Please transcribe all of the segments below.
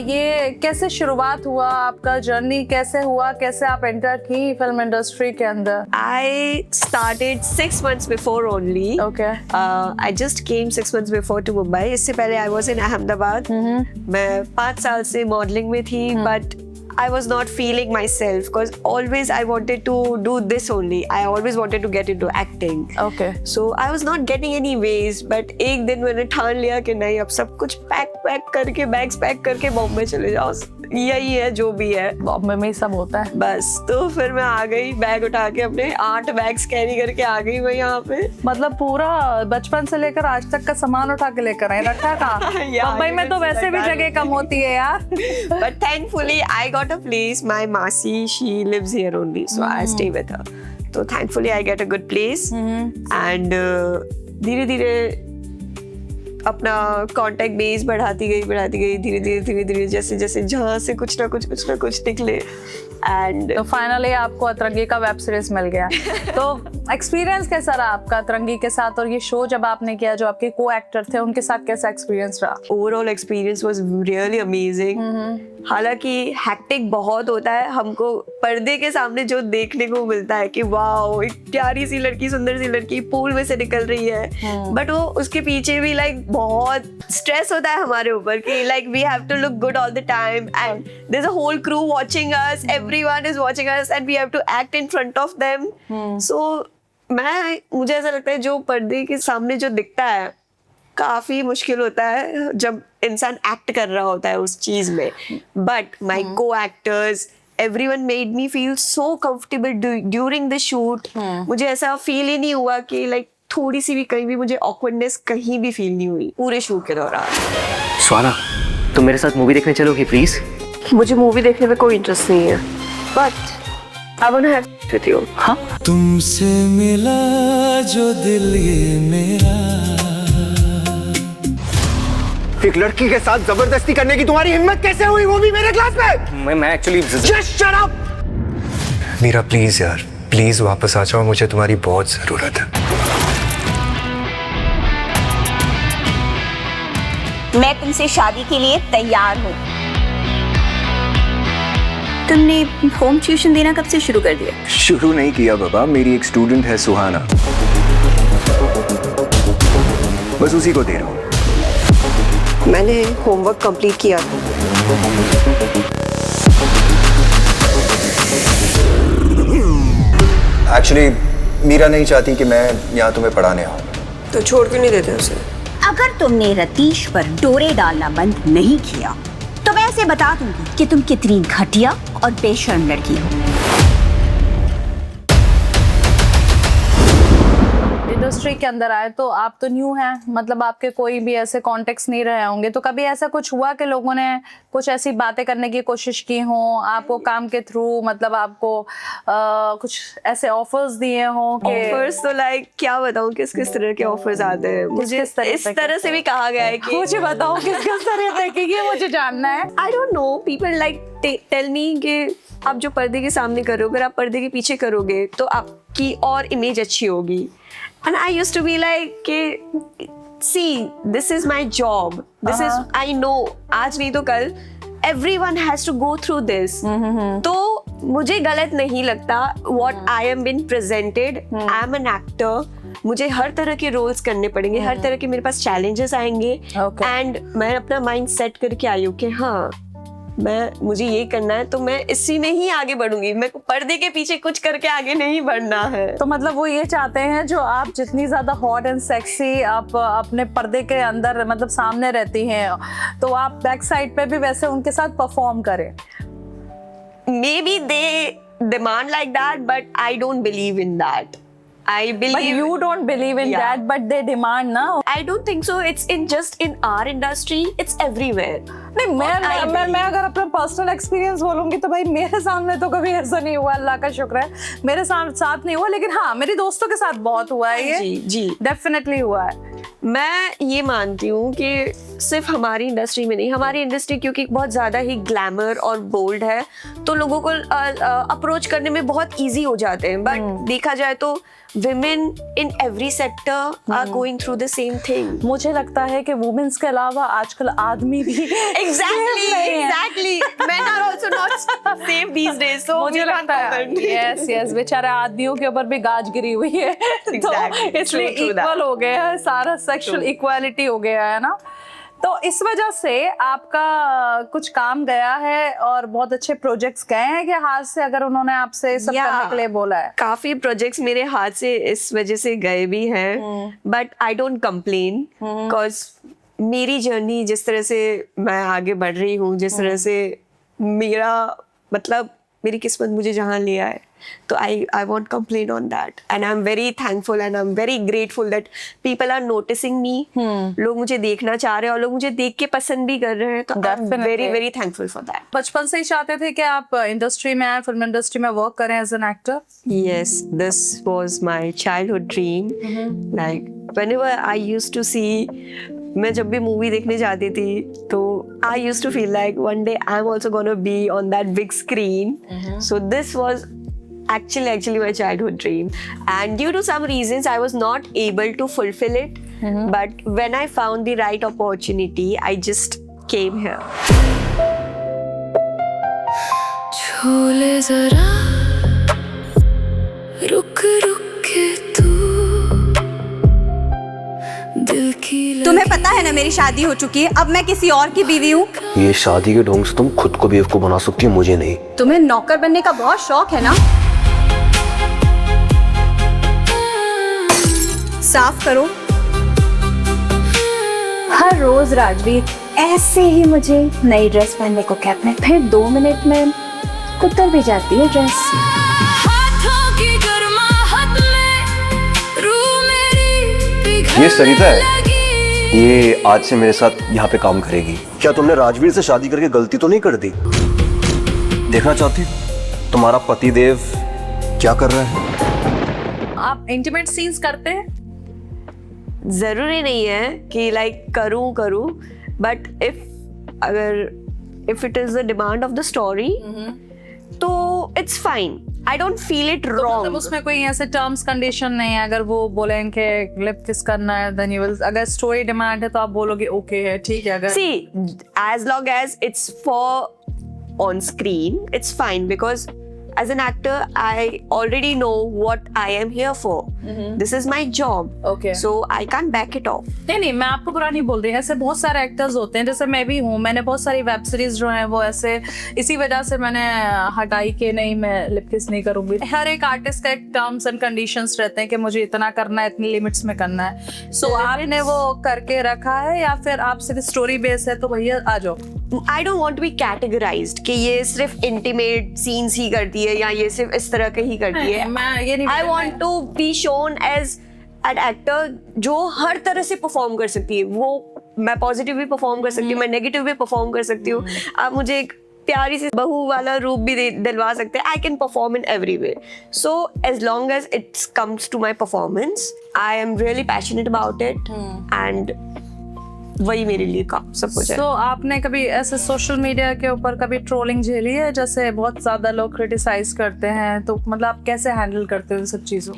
ये कैसे शुरुआत हुआ, आपका जर्नी कैसे हुआ, कैसे आप एंटर की फिल्म इंडस्ट्री के अंदर? I started 6 months before only. Okay. I just came 6 months before to Mumbai. इससे पहले I was in Ahmedabad. मैं 5 साल से मॉडलिंग में थी, but I was not feeling myself because always I wanted to do this only. I always wanted to get into acting. Okay. So I was not getting any ways. But एक दिन मैंने ठान लिया कि नहीं, अब सब कुछ पैक करके बैग्स पैक करके बॉम्बे चले जाओ, यही है जो भी है। बॉम्बे में ही सब होता है। बस तो फिर मैं आ गई, बैग उठा के अपने 8 बैग्स कैरी करके आ गई मैं यहाँ पे। मतलब पूरा बचपन से लेकर आज तक का सामान उठा के लेकर आए, रखा कहाँ? मुंबई में तो वैसे भी जगह कम होती है यार। But thankfully I got a place. My Masi, she lives here only, so I stay with her. So thankfully I get a good place. And धीरे धीरे अपना कांटेक्ट बेस बढ़ाती गई धीरे धीरे जैसे जहाँ से कुछ ना कुछ निकले। एंड तो फाइनली आपको अतरंगी का वेब सीरीज मिल गया। तो एक्सपीरियंस कैसा रहा आपका अतरंगी के साथ, और ये शो जब आपने किया, जो आपके को एक्टर थे उनके साथ कैसा एक्सपीरियंस रहा? Overall experience was really amazing. हालांकि हैक्टिक बहुत होता है, हमको पर्दे के सामने जो देखने को मिलता है कि वाओ, एक प्यारी सी लड़की, सुंदर सी लड़की पूल में से निकल रही है, बट वो उसके पीछे भी लाइक बहुत स्ट्रेस होता है हमारे ऊपर कि like we have to look good all the time and there is a whole crew watching us, everyone is watching us and we have to act in front of them. So मुझे ऐसा लगता है जो पर्दे के सामने जो दिखता है काफी मुश्किल होता है जब इंसान एक्ट कर रहा होता है उस चीज में। बट माई को actors, everyone made me feel so comfortable during the shoot. मुझे ऐसा फील ही नहीं हुआ कि लाइक थोड़ी सी भी कहीं भी मुझे awkwardness कहीं भी फील नहीं हुई पूरे शूट के दौरान। स्वाना, तुम मेरे साथ मूवी देखने चलोगी प्लीज? मुझे मूवी देखने में कोई इंटरेस्ट नहीं है, but I want to have with you. हाँ? तुमसे मिला जो दिल ये मेरा। एक लड़की के साथ जबरदस्ती करने की तुम्हारी हिम्मत कैसे हुई, वो भी मेरे क्लास में? मैं actually just shut up. Meera please यार, प्लीज वापस आ जाओ, मुझे तुम्हारी बहुत जरूरत है। मैं तुमसे शादी के लिए तैयार हूँ। तुमने होम ट्यूशन देना कब से शुरू कर दिया? शुरू नहीं किया बाबा, मेरी एक स्टूडेंट है सुहाना, बस उसी को दे रहा हूँ। मैंने होमवर्क कंप्लीट किया। एक्चुअली मीरा नहीं चाहती कि मैं यहाँ तुम्हें पढ़ाने आऊँ। तो छोड़ क्यों नहीं देते उसे? अगर तुमने रतीश पर डोरे डालना बंद नहीं किया तो मैं ऐसे बता दूंगी कि तुम कितनी घटिया और बेशर्म लड़की हो। इंडस्ट्री के अंदर आए तो आप तो न्यू हैं, मतलब आपके कोई भी ऐसे कॉन्टेक्ट्स नहीं रहे होंगे, तो कभी ऐसा कुछ हुआ कि लोगों ने कुछ ऐसी बातें करने की कोशिश की हो आपको काम के थ्रू, मतलब आपको कुछ ऐसे ऑफर्स दिए हो? ऑफर्स तो लाइक क्या बताऊं किस तरह के ऑफर्स आते हैं मुझे। इस तरह से भी कहा गया है कि मुझे बताओ किस तरह के, ये मुझे जानना है। I don't know, people like tell me कि आप जो पर्दे के सामने करोगे, अगर आप पर्दे के पीछे करोगे तो आपकी और इमेज अच्छी होगी। And I used to be like, see, this is my job. This is, I know, आज नहीं तो कल, everyone has to go through this. तो मुझे गलत नहीं लगता what I am being presented. I am an actor. मुझे हर तरह के रोल्स करने पड़ेंगे, हर तरह के मेरे पास चैलेंजेस आएंगे, एंड मैं अपना माइंड सेट करके आई हूँ कि हाँ मुझे ये करना है, तो मैं इसी में ही आगे बढ़ूंगी। मैं पर्दे के पीछे कुछ करके आगे नहीं बढ़ना है। तो मतलब वो ये चाहते हैं जो आप जितनी ज्यादा हॉट एंड सेक्सी आप अपने पर्दे के अंदर मतलब सामने रहती हैं, तो आप बैक साइड पे भी वैसे उनके साथ परफॉर्म करें। Maybe they demand like that, but I don't believe in that. I believe. But you don't believe in that, but they demand ना? I don't think so. It's just in our industry. It's everywhere. नहीं, मैं अगर अपना personal experience बोलूंगी तो भाई मेरे सामने तो कभी ऐसा नहीं हुआ, अल्लाह का शुक्र है मेरे साथ नहीं हुआ, लेकिन हाँ मेरी दोस्तों के साथ बहुत हुआ है ये। जी डेफिनेटली हुआ है। मैं ये मानती हूँ कि सिर्फ हमारी इंडस्ट्री में नहीं, हमारी इंडस्ट्री क्योंकि बहुत ज़्यादा ही ग्लैमर और बोल्ड है तो लोगों को अप्रोच करने में बहुत इजी हो जाते हैं, बट देखा जाए तो women in every sector are going through the same thing. मुझे लगता है कि वुमेन्स के अलावा आजकल आदमी भी Exactly. Men are also not safe these days. So मुझे we लगता can't है comment. यस बेचारे आदमियों के ऊपर भी गाज गिरी हुई है तो Exactly. इसलिए True that. इक्वल हो गया है सारा, सेक्सुअल इक्वालिटी हो गया है ना। तो इस वजह से आपका कुछ काम गया है और बहुत अच्छे प्रोजेक्ट्स गए हैं कि हाथ से, अगर उन्होंने आपसे सब Yeah. करने के लिए बोला है? काफी प्रोजेक्ट्स मेरे हाथ से इस वजह से गए भी हैं, but I don't complain because मेरी जर्नी जिस तरह से मैं आगे बढ़ रही हूँ, जिस तरह से मेरा मतलब मेरी किस्मत मुझे जहाँ ले आए, तो I won't complain on that, and I'm very thankful and I'm very grateful that people are noticing me. लोग मुझे देखना चाह रहे हैं और लोग मुझे देख के पसंद भी कर रहे हैं, तो I'm Definitely. very very thankful for that. बचपन से ही चाहते थे कि आप इंडस्ट्री में आए, फिल्म इंडस्ट्री में वर्क करें as an actor? Yes, this was my childhood dream. Like whenever I used to see, मैं जब भी मूवी देखने जाती थी तो I used to feel like one day I'm also gonna be on that big screen. So this was actually my childhood dream, and due to some reasons I was not able to fulfill it. But when I found the right opportunity, I just came here. झूले जरा रुक रुक के तू दिल की तुम्हें पता है ना मेरी शादी हो चुकी है, अब मैं किसी और की बीवी हूँ। ये शादी के ढोंग से तुम खुद को बेवकूफ बना सकती हो, मुझे नहीं। तुम्हें नौकर बनने का बहुत शौक है ना? साफ करो। हर रोज राजवीर ऐसे ही मुझे नई ड्रेस पहनने को कहते हैं, फिर 2 मिनट में कुतर भी जाती है ड्रेस। हाथों की गर्माहट में रूह मेरी पिघलने ये सरिता है। लगी। ये आज से मेरे साथ यहाँ पे काम करेगी। क्या तुमने राजवीर से शादी करके गलती तो नहीं कर दी? देखना चाहती तुम्हारा पति देव क्या कर रहा है? आप इंटीमेट सीन्स करते हैं? जरूरी नहीं है कि लाइक करूं, but if it is the demand of the story तो it's fine. I don't feel it तो मतलब रॉन्ग. उसमें कोई ऐसे टर्म्स कंडीशन नहीं है? अगर वो बोले कि लिप किस करना है, देन यू विल, अगर स्टोरी डिमांड है तो आप बोलोगे ओके है, ठीक है? अगर See, as long as it's for on screen, it's fine, because as an actor, I already know what I am here for. This is my job. Okay. So I can't back it off. नहीं, मैं आपको बुरा नहीं बोल रही। ऐसे बहुत सारे एक्टर्स होते हैं, जैसे मैं भी हूँ। मैंने बहुत सारी वेब सीरीज जो हैं वो ऐसे इसी वजह से मैंने हटाई कि नहीं, मैं लिप किस नहीं करूंगी। हर एक आर्टिस्ट का एक टर्म्स एंड कंडीशंस रहते हैं कि मुझे इतना करना है, इतनी लिमिट्स में करना है। सो आपने वो करके रखा है या फिर आप सिर्फ स्टोरी बेस है तो भैया आ जाओ? I don't want to be categorized कि ये सिर्फ intimate scenes ही करती है या ये सिर्फ इस तरह के ही करती है. मैं ये नहीं I want to be shown as an actor जो हर तरह से परफॉर्म कर सकती है. वो मैं पॉजिटिव भी परफॉर्म कर सकती हूँ, मैं नेगेटिव भी परफॉर्म कर सकती हूँ. आप मुझे एक प्यारी सी बहू वाला रूप भी दिलवा सकते हैं. I can perform in every way. So as long as it comes to my performance, I am really passionate about it, and वही मेरे लिए काम सब कुछ है. तो आपने कभी ऐसे सोशल मीडिया के ऊपर कभी ट्रोलिंग झेली है? जैसे बहुत ज्यादा लोग क्रिटिसाइज करते हैं, तो मतलब आप कैसे हैंडल करते हो इन सब चीजों?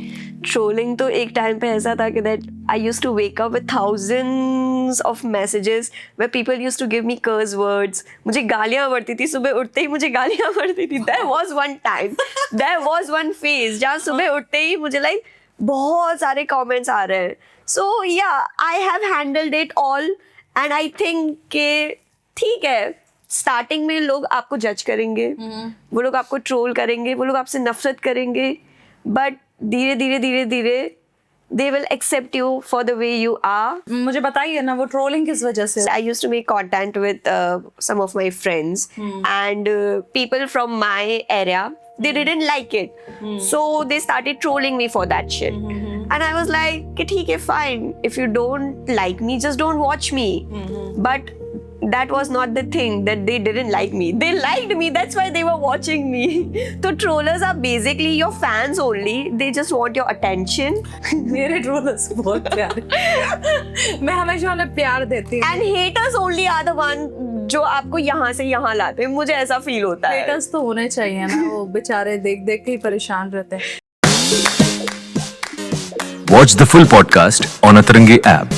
ट्रोलिंग तो एक टाइम पे ऐसा था कि that I used to wake up with thousands of messages where people used to give me curse words. मुझे गालियां पड़ती थी, सुबह उठते ही मुझे गालियां पड़ती थी. There was one time, there was one phase जहाँ सुबह उठते ही मुझे लाइक बहुत सारे कमेंट्स आ रहे हैं. सो या I have handled it all, and I think कि ठीक है, स्टार्टिंग में लोग आपको जज करेंगे, वो लोग आपको ट्रोल करेंगे, वो लोग आपसे नफरत करेंगे, बट धीरे धीरे they will accept you for the way you are. मुझे बताइए ना, वो ट्रोलिंग किस वजह से? I used to make content with some of my friends, and people from my area, they didn't like it, so they started trolling me for that shit. And I was like, कि ठीक है, fine, if you don't like me, just don't watch me. But that was not the thing, that they didn't like me. They liked me, that's why they were watching me. So trollers are basically your fans only. They just want your attention. मेरे trollers बहुत प्यारे मैं हमेशा उन्हें प्यार देती हूँ। And haters only are the one जो आपको यहाँ से यहाँ लाते हैं. मुझे ऐसा फील होता है. हेटर्स तो होने चाहिए ना, वो बेचारे देख देख के ही परेशान रहते हैं। Watch the full podcast on Atarangi app.